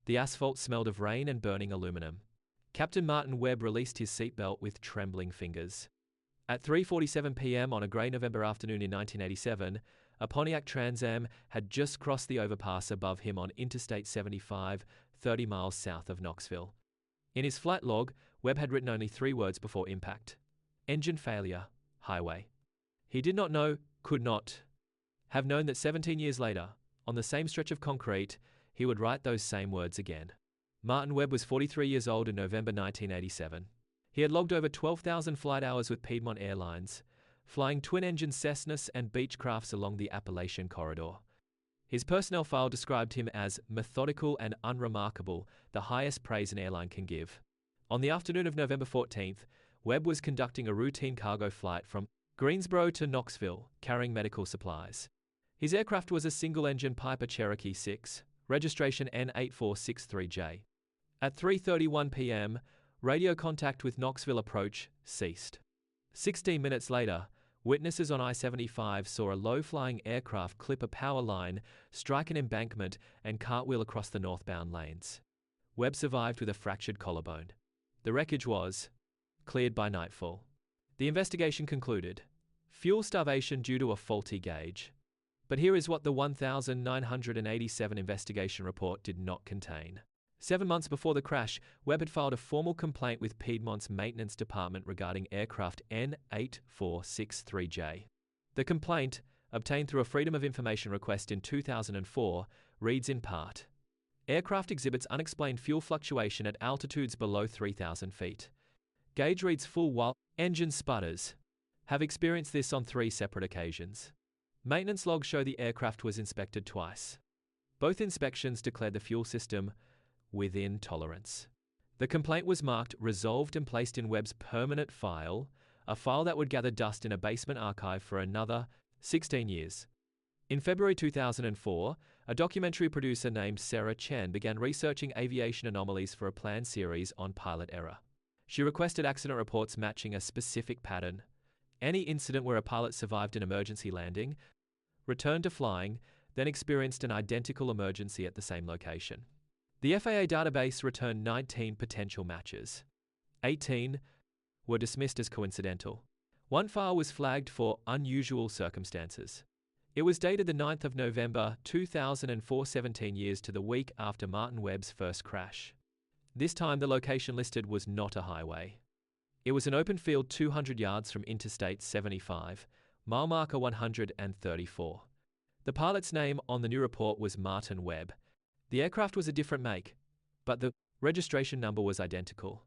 The asphalt smelled of rain and burning aluminum. Captain Martin Webb released his seatbelt with trembling fingers. At 3:47 p.m. on a grey November afternoon in 1987, a Pontiac Trans Am had just crossed the overpass above him on Interstate 75, 30 miles south of Knoxville. In his flight log, Webb had written only 3 words before impact: engine failure, highway. He did not know, could not have known that 17 years later, on the same stretch of concrete, he would write those same words again. Martin Webb was 43 years old in November 1987. He had logged over 12,000 flight hours with Piedmont Airlines, flying twin-engine Cessnas and Beechcrafts along the Appalachian Corridor. His personnel file described him as methodical and unremarkable, the highest praise an airline can give. On the afternoon of November 14th, Webb was conducting a routine cargo flight from Greensboro to Knoxville, carrying medical supplies. His aircraft was a single-engine Piper Cherokee 6, registration N8463J. At 3:31 p.m., radio contact with Knoxville approach ceased. 16 minutes later, witnesses on I-75 saw a low-flying aircraft clip a power line, strike an embankment, and cartwheel across the northbound lanes. Webb survived with a fractured collarbone. The wreckage was cleared by nightfall. The investigation concluded: fuel starvation due to a faulty gauge. But here is what the 1987 investigation report did not contain. 7 months before the crash, Webb had filed a formal complaint with Piedmont's maintenance department regarding aircraft N8463J. The complaint, obtained through a Freedom of Information request in 2004, reads in part: aircraft exhibits unexplained fuel fluctuation at altitudes below 3,000 feet. Gauge reads full while engine sputters. Have experienced this on 3 separate occasions. Maintenance logs show the aircraft was inspected twice. Both inspections declared the fuel system within tolerance. The complaint was marked resolved and placed in Webb's permanent file, a file that would gather dust in a basement archive for another 16 years. In February 2004, a documentary producer named Sarah Chen began researching aviation anomalies for a planned series on pilot error. She requested accident reports matching a specific pattern. Any incident where a pilot survived an emergency landing, returned to flying, then experienced an identical emergency at the same location. The FAA database returned 19 potential matches. 18 were dismissed as coincidental. 1 file was flagged for unusual circumstances. It was dated the 9th of November 2004, 17 years to the week after Martin Webb's first crash. This time the location listed was not a highway. It was an open field 200 yards from Interstate 75, mile marker 134. The pilot's name on the new report was Martin Webb. The aircraft was a different make, but the registration number was identical: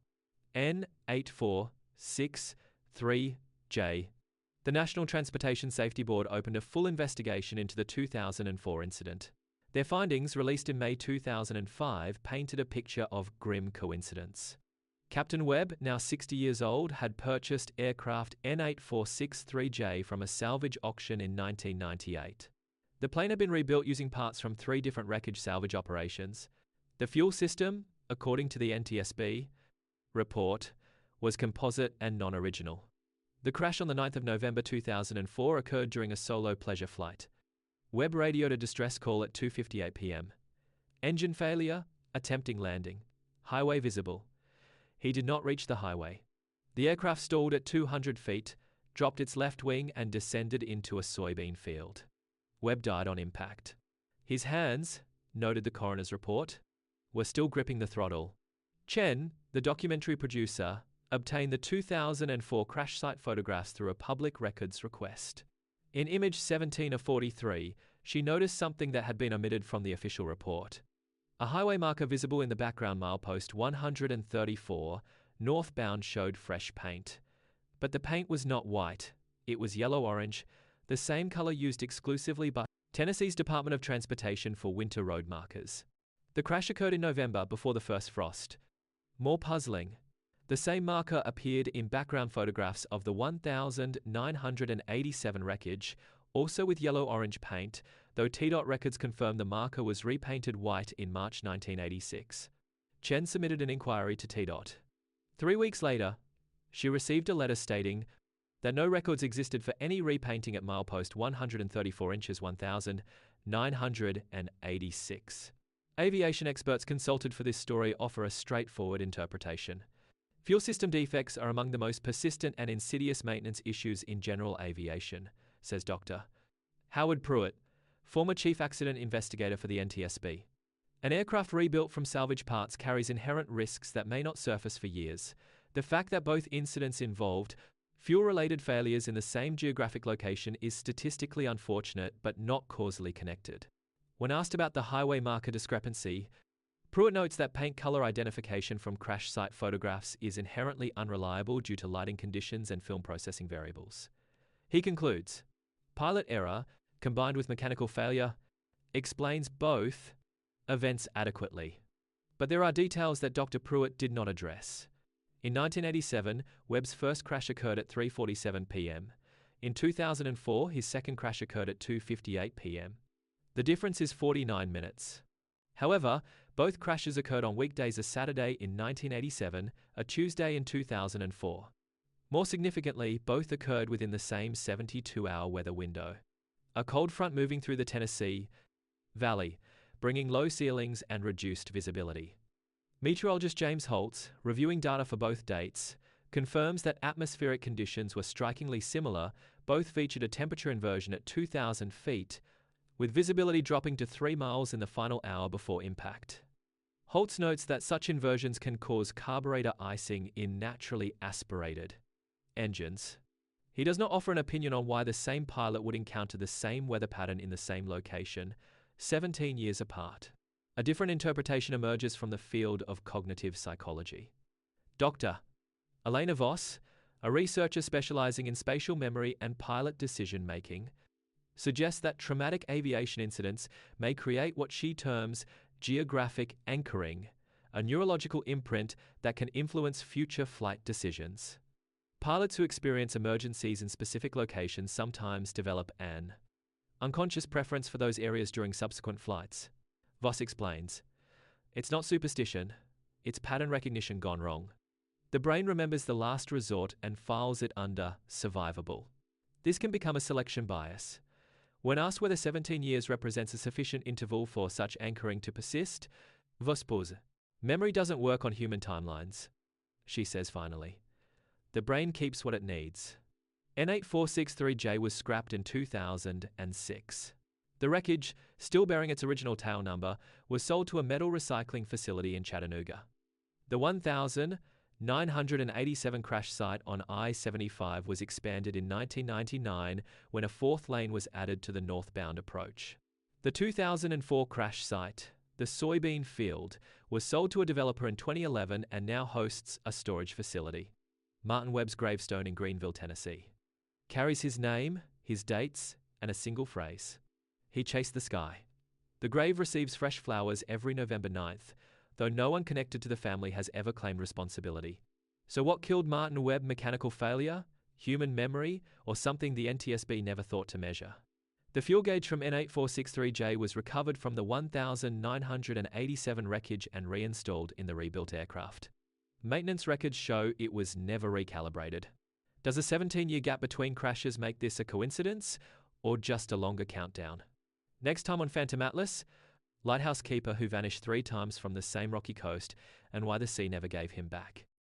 N8463J. The National Transportation Safety Board opened a full investigation into the 2004 incident. Their findings, released in May 2005, painted a picture of grim coincidence. Captain Webb, now 60 years old, had purchased aircraft N8463J from a salvage auction in 1998. The plane had been rebuilt using parts from 3 different wreckage salvage operations. The fuel system, according to the NTSB report, was composite and non-original. The crash on the 9th of November 2004 occurred during a solo pleasure flight. Webb radioed a distress call at 2:58 p.m. Engine failure, attempting landing. Highway visible. He did not reach the highway. The aircraft stalled at 200 feet, dropped its left wing, and descended into a soybean field. Webb died on impact. His hands, noted the coroner's report, were still gripping the throttle. Chen, the documentary producer, obtained the 2004 crash site photographs through a public records request. In image 17 of 43, she noticed something that had been omitted from the official report. A highway marker visible in the background milepost 134, northbound, showed fresh paint. But the paint was not white, it was yellow-orange, the same color used exclusively by Tennessee's Department of Transportation for winter road markers. The crash occurred in November before the first frost. More puzzling, the same marker appeared in background photographs of the 1987 wreckage, also with yellow-orange paint, though TDOT records confirm the marker was repainted white in March 1986. Chen submitted an inquiry to TDOT. 3 weeks later, she received a letter stating that no records existed for any repainting at milepost 134 inches 1986. Aviation experts consulted for this story offer a straightforward interpretation. Fuel system defects are among the most persistent and insidious maintenance issues in general aviation, says Dr. Howard Pruitt, former chief accident investigator for the NTSB. An aircraft rebuilt from salvage parts carries inherent risks that may not surface for years. The fact that both incidents involved fuel-related failures in the same geographic location is statistically unfortunate but not causally connected. When asked about the highway marker discrepancy, Pruitt notes that paint color identification from crash site photographs is inherently unreliable due to lighting conditions and film processing variables. He concludes, pilot error, combined with mechanical failure, explains both events adequately. But there are details that Dr. Pruitt did not address. In 1987, Webb's first crash occurred at 3:47 p.m. In 2004, his second crash occurred at 2:58 p.m. The difference is 49 minutes. However, both crashes occurred on weekdays: a Saturday in 1987, a Tuesday in 2004. More significantly, both occurred within the same 72-hour weather window. A cold front moving through the Tennessee Valley, bringing low ceilings and reduced visibility. Meteorologist James Holtz, reviewing data for both dates, confirms that atmospheric conditions were strikingly similar. Both featured a temperature inversion at 2,000 feet, with visibility dropping to 3 miles in the final hour before impact. Holtz notes that such inversions can cause carburetor icing in naturally aspirated engines. He does not offer an opinion on why the same pilot would encounter the same weather pattern in the same location, 17 years apart. A different interpretation emerges from the field of cognitive psychology. Dr. Elena Voss, a researcher specializing in spatial memory and pilot decision-making, suggests that traumatic aviation incidents may create what she terms geographic anchoring, a neurological imprint that can influence future flight decisions. Pilots who experience emergencies in specific locations sometimes develop an unconscious preference for those areas during subsequent flights. Voss explains, "It's not superstition, it's pattern recognition gone wrong. The brain remembers the last resort and files it under survivable. This can become a selection bias. When asked whether 17 years represents a sufficient interval for such anchoring to persist, Voss pose, memory doesn't work on human timelines," she says finally. The brain keeps what it needs. N8463J was scrapped in 2006. The wreckage, still bearing its original tail number, was sold to a metal recycling facility in Chattanooga. The 1,987 crash site on I-75 was expanded in 1999 when a fourth lane was added to the northbound approach. The 2004 crash site, the soybean field, was sold to a developer in 2011 and now hosts a storage facility. Martin Webb's gravestone in Greenville, Tennessee, carries his name, his dates, and a single phrase: "He chased the sky." The grave receives fresh flowers every November 9th, though no one connected to the family has ever claimed responsibility. So what killed Martin Webb? Mechanical failure, human memory, or something the NTSB never thought to measure? The fuel gauge from N8463J was recovered from the 1,987 wreckage and reinstalled in the rebuilt aircraft. Maintenance records show it was never recalibrated. Does a 17-year gap between crashes make this a coincidence, or just a longer countdown? Next time on Phantom Atlas, lighthouse keeper who vanished 3 times from the same rocky coast and why the sea never gave him back.